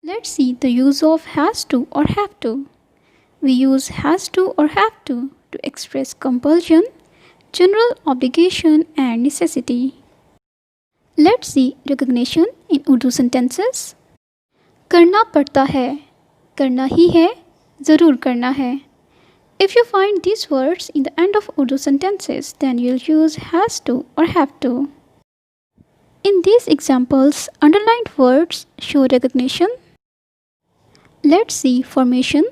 Let's see the use of has to or have to. We use has to or have to express compulsion, general obligation and necessity. Let's see recognition in Urdu sentences. करना पड़ता है, करना ही है, ज़रूर करना है. If you find these words in the end of Urdu sentences, then you'll use has to or have to. In these examples, underlined words show recognition. Let's see formation.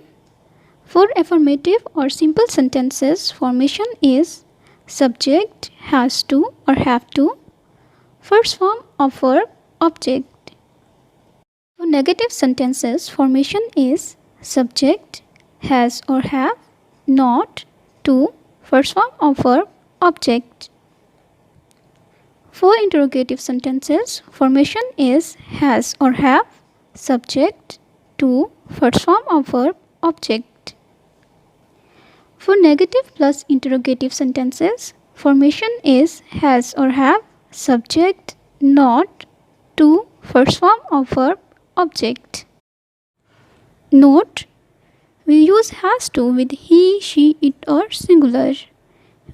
For affirmative or simple sentences, formation is subject, has to or have to, first form of verb, object. For negative sentences, formation is subject, has or have, not, to, first form of verb, object. For interrogative sentences, formation is has or have, subject, to, first form of verb, object. For negative plus interrogative sentences, formation is has or have, subject, not, to, first form of verb, object. Note: we use has to with he, she, it or singular.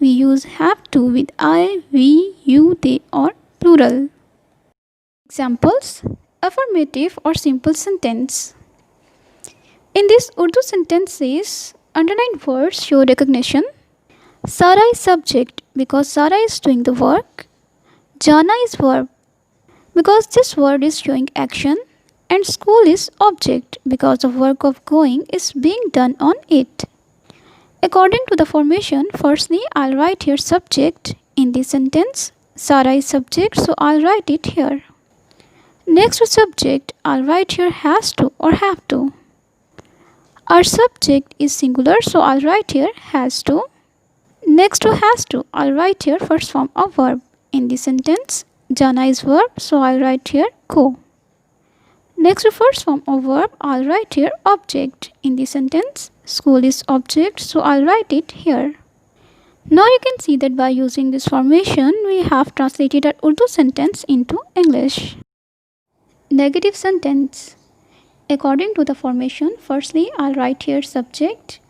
We use have to with I, we, you, they or plural. Examples: affirmative or simple sentence. In these Urdu sentences, underlined words show recognition. Sara is subject because Sara is doing the work. Jana is verb because this word is showing action. And school is object because the work of going is being done on it. According to the formation, firstly I'll write here subject in this sentence. Sara is subject, so I'll write it here. Next to subject, I'll write here has to or have to. Our subject is singular, so I'll write here has to. Next to has to, I'll write here first form of verb. In this sentence, Jana is verb, so I'll write here go. Next to first form of verb, I'll write here object. In this sentence, school is object, so I'll write it here. Now you can see that by using this formation, we have translated our Urdu sentence into English. Negative sentence. According to the formation, firstly I'll write here subject.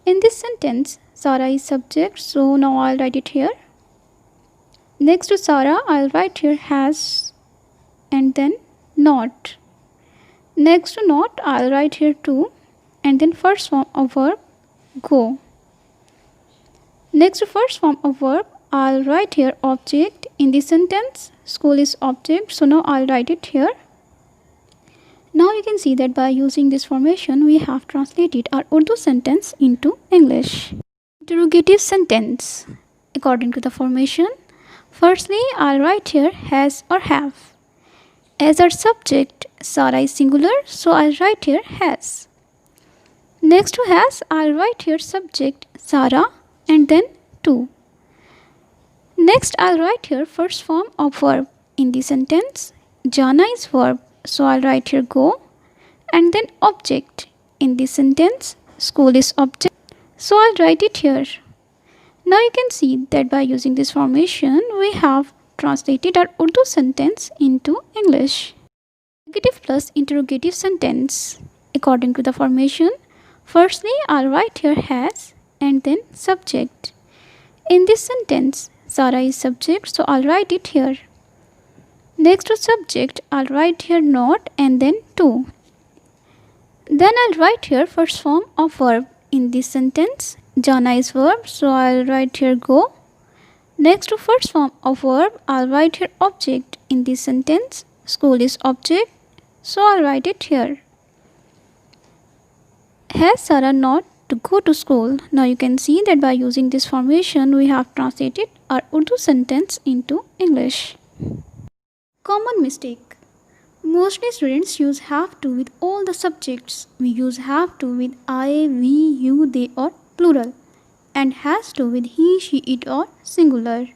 In this sentence, Sara is subject, so now I'll write it here. Next to Sara, I'll write here has and then not. Next to not, I'll write here to and then first form of verb go. Next to first form of verb, I'll write here object. In this sentence, school is object, so now I'll write it here. Now you can see that by using this formation, we have translated our Urdu sentence into English. Interrogative sentence. According to the formation, firstly I'll write here has or have. As our subject, Sara is singular, so I'll write here has. Next to has, I'll write here subject, Sara, and then to. Next, I'll write here first form of verb. In the sentence, Jana is verb, so I'll write here go, and then object. In this sentence, school is object, so I'll write it here. Now you can see that by using this formation, we have translated our Urdu sentence into English. Negative plus interrogative sentence. According to the formation, firstly I'll write here has and then subject. In this sentence, Sara is subject, so I'll write it here. Next to subject, I'll write here not and then to. Then I'll write here first form of verb. In this sentence, Jana is verb, so I'll write here go. Next to first form of verb, I'll write here object. In this sentence, school is object, so I'll write it here. Has Sara not to go to school? Now you can see that by using this formation, we have translated our Urdu sentence into English. Common mistake. Mostly students use have to with all the subjects. We use have to with I, we, you, they or plural, and has to with he, she, it or singular.